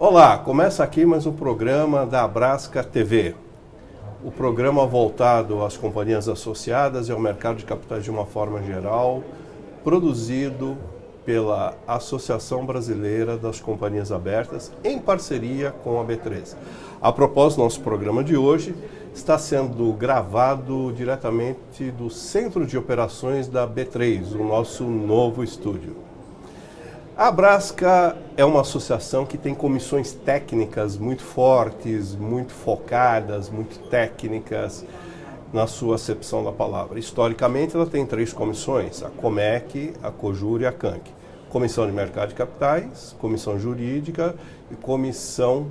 Olá, começa aqui mais um programa da Abrasca TV. O programa voltado às companhias associadas e ao mercado de capitais de uma forma geral, produzido pela Associação Brasileira das Companhias Abertas, em parceria com a B3. A propósito, nosso programa de hoje está sendo gravado diretamente do Centro de Operações da B3, o nosso novo estúdio. A Abrasca é uma associação que tem comissões técnicas muito fortes, muito focadas, muito técnicas na sua acepção da palavra. Historicamente, ela tem 3 comissões, a Comec, a Cojur e a CANC. Comissão de Mercado de Capitais, Comissão Jurídica e Comissão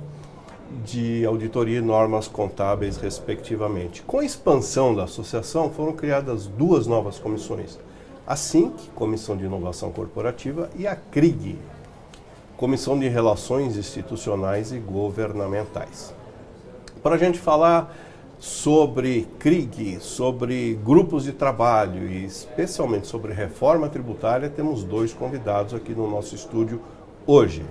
de Auditoria e Normas Contábeis, respectivamente. Com a expansão da associação, foram criadas 2 novas comissões. A CINC, Comissão de Inovação Corporativa, e a CRIG, Comissão de Relações Institucionais e Governamentais. Para a gente falar sobre CRIG, sobre grupos de trabalho e especialmente sobre reforma tributária, temos 2 convidados aqui no nosso estúdio hoje.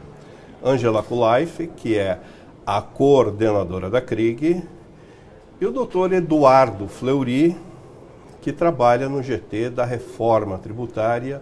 Ângela Kulaife, que é a coordenadora da CRIG, e o doutor Eduardo Fleury, que trabalha no GT da reforma tributária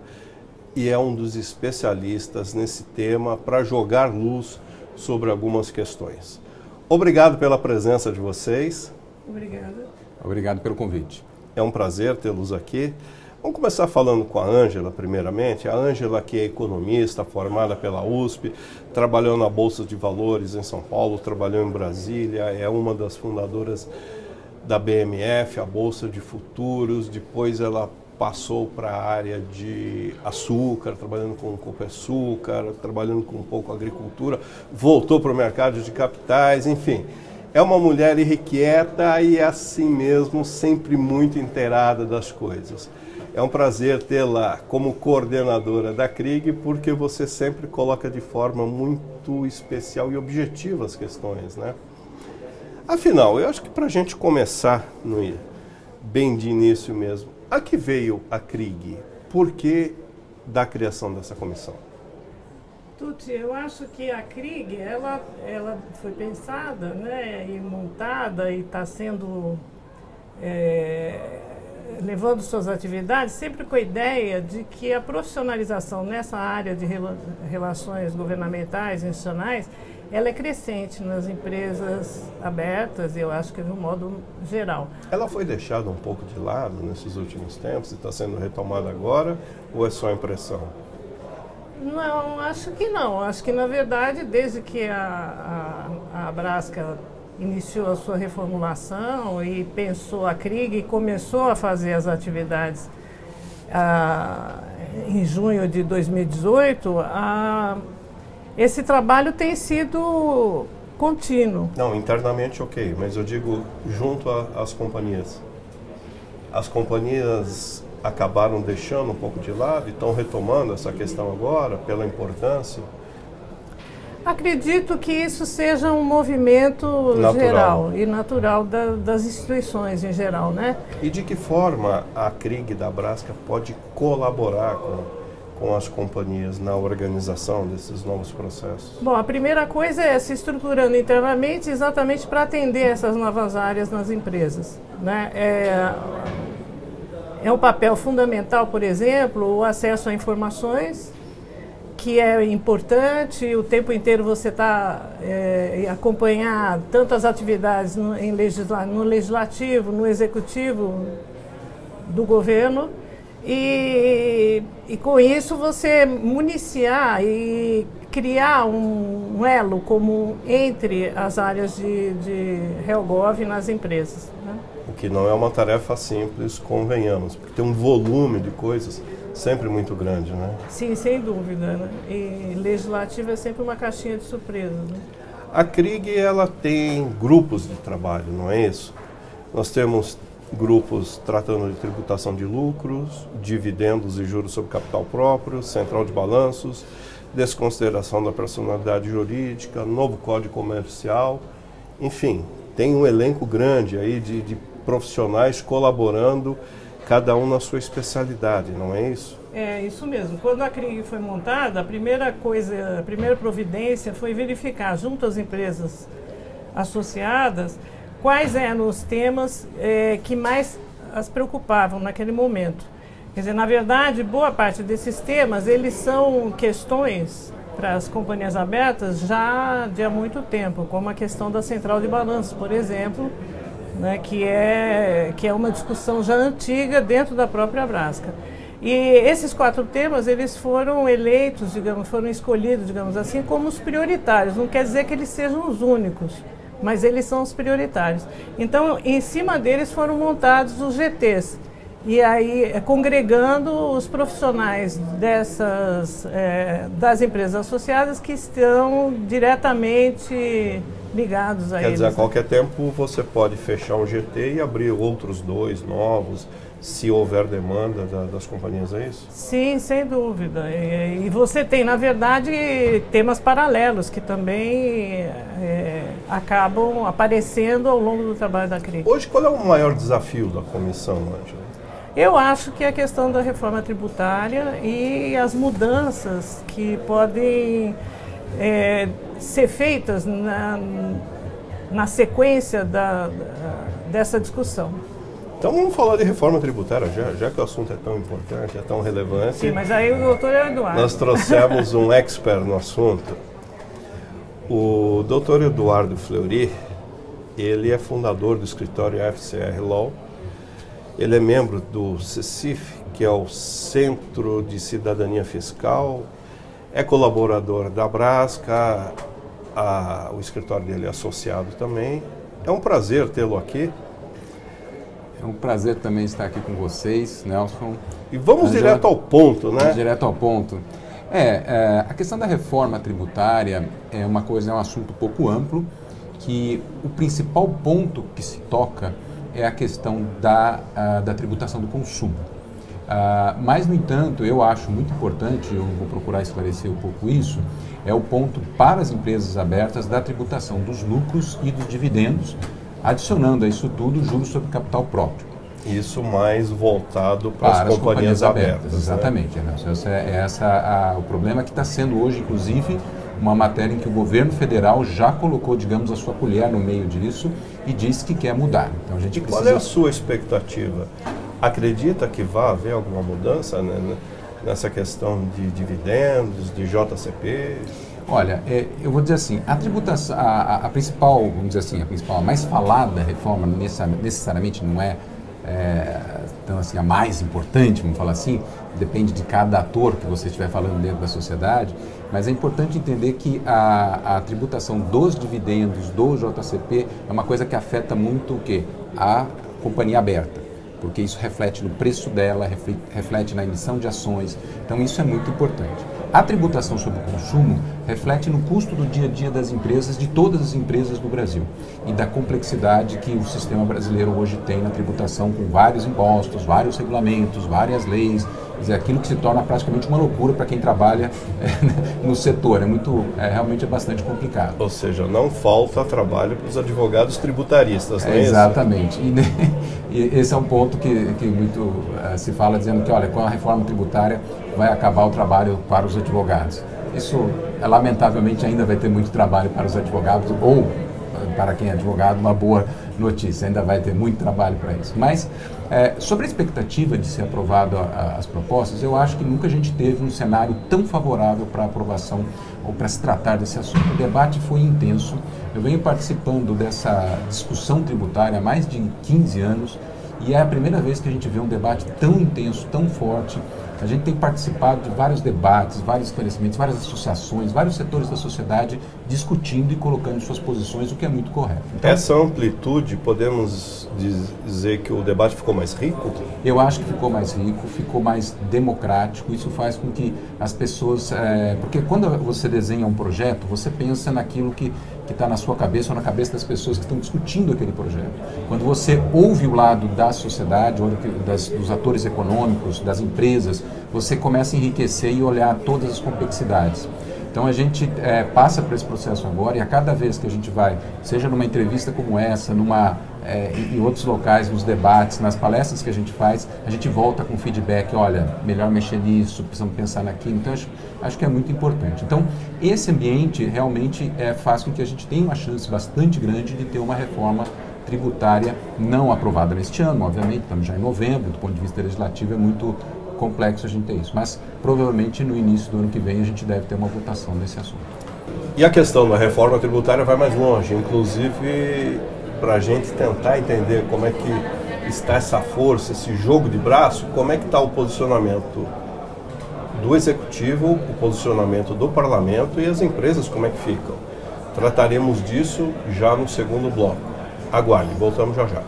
e é um dos especialistas nesse tema para jogar luz sobre algumas questões. Obrigado pela presença de vocês. Obrigada. Obrigado pelo convite. É um prazer tê-los aqui. Vamos começar falando com a Ângela, primeiramente. A Ângela, que é economista, formada pela USP, trabalhou na Bolsa de Valores em São Paulo, trabalhou em Brasília, é uma das fundadoras da BMF, a Bolsa de Futuros. Depois ela passou para a área de açúcar, trabalhando com coco-açúcar, trabalhando com um pouco agricultura, voltou para o mercado de capitais, enfim. É uma mulher irrequieta e assim mesmo, sempre muito inteirada das coisas. É um prazer tê-la como coordenadora da CRIG, porque você sempre coloca de forma muito especial e objetiva as questões, né? Afinal, eu acho que para a gente começar bem de início mesmo, a que veio a CRIG? Por que da criação dessa comissão? Tuti, eu acho que a CRIG, ela foi pensada, né, e montada e está sendo, levando suas atividades sempre com a ideia de que a profissionalização nessa área de relações governamentais e institucionais, ela é crescente nas empresas abertas, eu acho que de um modo geral. Ela foi deixada um pouco de lado nesses últimos tempos e está sendo retomada agora, ou é só impressão? Não, acho que não. Acho que, na verdade, desde que a Abrasca iniciou a sua reformulação e pensou a CRIG e começou a fazer as atividades em junho de 2018, esse trabalho tem sido contínuo. Não, internamente ok, mas eu digo junto às companhias. As companhias acabaram deixando um pouco de lado e estão retomando essa questão agora, pela importância? Acredito que isso seja um movimento geral e natural das instituições em geral, né? E de que forma a CRIG da Abrasca pode colaborar com as companhias na organização desses novos processos? Bom, a primeira coisa é se estruturando internamente exatamente para atender essas novas áreas nas empresas, né? É um papel fundamental, por exemplo, o acesso a informações, que é importante, o tempo inteiro você está acompanhar tanto as atividades no legislativo, no executivo do governo, e com isso você municiar e criar um elo comum entre as áreas de RELGOV nas empresas, né? O que não é uma tarefa simples, convenhamos, porque tem um volume de coisas sempre muito grande, né? Sim, sem dúvida, né? E legislativo é sempre uma caixinha de surpresa, né? A CRIG, ela tem grupos de trabalho, não é isso? Nós temos grupos tratando de tributação de lucros, dividendos e juros sobre capital próprio, central de balanços, desconsideração da personalidade jurídica, novo código comercial, enfim, tem um elenco grande aí de profissionais colaborando, cada um na sua especialidade, não é isso? É, isso mesmo. Quando a CRIG foi montada, a primeira providência foi verificar, junto às empresas associadas, quais eram os temas que mais as preocupavam naquele momento. Quer dizer, na verdade, boa parte desses temas, eles são questões para as companhias abertas já de há muito tempo, como a questão da central de balanço, por exemplo, né, que é uma discussão já antiga dentro da própria Abrasca. E esses 4 temas, eles foram eleitos, digamos, foram escolhidos, digamos assim, como os prioritários. Não quer dizer que eles sejam os únicos, mas eles são os prioritários. Então, em cima deles foram montados os GTs. E aí, congregando os profissionais das empresas associadas que estão diretamente ligados a eles. Quer dizer, a qualquer tempo você pode fechar um GT e abrir outros 2 novos, se houver demanda das companhias, é isso? Sim, sem dúvida. E você tem, na verdade, temas paralelos que também acabam aparecendo ao longo do trabalho da CRIG. Hoje, qual é o maior desafio da comissão, Ângela? Eu acho que é a questão da reforma tributária e as mudanças que podem ser feitas na sequência dessa discussão. Então vamos falar de reforma tributária, já que o assunto é tão importante, é tão relevante. Sim, mas aí o doutor Eduardo. Nós trouxemos um expert no assunto. O doutor Eduardo Fleury, ele é fundador do escritório FCR Law. Ele é membro do CECIF, que é o Centro de Cidadania Fiscal, é colaborador da Abrasca, o escritório dele é associado também. É um prazer tê-lo aqui. É um prazer também estar aqui com vocês, Nelson. E vamos direto ao ponto, né? Direto ao ponto. A questão da reforma tributária é um assunto um pouco amplo, que o principal ponto que se toca é a questão da tributação do consumo. Mas, no entanto, eu acho muito importante, eu vou procurar esclarecer um pouco isso, é o ponto para as empresas abertas da tributação dos lucros e dos dividendos, adicionando a isso tudo juros sobre capital próprio. Isso mais voltado para as companhias abertas. Exatamente, né? Esse é o problema que está sendo hoje, inclusive, uma matéria em que o governo federal já colocou, digamos, a sua colher no meio disso e disse que quer mudar. Então, a gente precisa... Qual é a sua expectativa? Acredita que vai haver alguma mudança, né, nessa questão de dividendos, de JCP? Olha, eu vou dizer assim, a tributação, a principal, vamos dizer assim, a mais falada reforma necessariamente não é então, assim, a mais importante, vamos falar assim, depende de cada ator que você estiver falando dentro da sociedade, mas é importante entender que a tributação dos dividendos, do JCP, é uma coisa que afeta muito o quê? A companhia aberta, porque isso reflete no preço dela, reflete na emissão de ações, então isso é muito importante. A tributação sobre o consumo reflete no custo do dia a dia das empresas, de todas as empresas do Brasil, e da complexidade que o sistema brasileiro hoje tem na tributação, com vários impostos, vários regulamentos, várias leis, quer dizer, aquilo que se torna praticamente uma loucura para quem trabalha no setor, realmente é bastante complicado. Ou seja, não falta trabalho para os advogados tributaristas, não é isso? Exatamente, e esse é um ponto que muito se fala, dizendo que, olha, com a reforma tributária vai acabar o trabalho para os advogados. Isso, lamentavelmente, ainda vai ter muito trabalho para os advogados, ou para quem é advogado, uma boa notícia, ainda vai ter muito trabalho para isso. Mas, sobre a expectativa de ser aprovado as propostas, eu acho que nunca a gente teve um cenário tão favorável para a aprovação ou para se tratar desse assunto. O debate foi intenso, eu venho participando dessa discussão tributária há mais de 15 anos, e é a primeira vez que a gente vê um debate tão intenso, tão forte. A gente tem participado de vários debates, vários esclarecimentos, várias associações, vários setores da sociedade discutindo e colocando suas posições, o que é muito correto. Então, essa amplitude, podemos dizer que o debate ficou mais rico? Eu acho que ficou mais rico, ficou mais democrático. Isso faz com que as pessoas... porque quando você desenha um projeto, você pensa naquilo que está na sua cabeça ou na cabeça das pessoas que estão discutindo aquele projeto. Quando você ouve o lado da sociedade, dos atores econômicos, das empresas, você começa a enriquecer e olhar todas as complexidades. Então a gente passa por esse processo agora, e a cada vez que a gente vai, seja numa entrevista como essa, numa em outros locais, nos debates, nas palestras que a gente faz, a gente volta com feedback, olha, melhor mexer nisso, precisamos pensar naquilo. Então, acho que é muito importante. Então, esse ambiente realmente faz com que a gente tenha uma chance bastante grande de ter uma reforma tributária não aprovada neste ano, obviamente, estamos já em novembro, do ponto de vista legislativo é muito complexo a gente ter isso, mas provavelmente no início do ano que vem a gente deve ter uma votação nesse assunto. E a questão da reforma tributária vai mais longe, inclusive para a gente tentar entender como é que está essa força, esse jogo de braço, como é que está o posicionamento do Executivo, o posicionamento do Parlamento e as empresas como é que ficam. Trataremos disso já no segundo bloco. Aguarde, voltamos já já.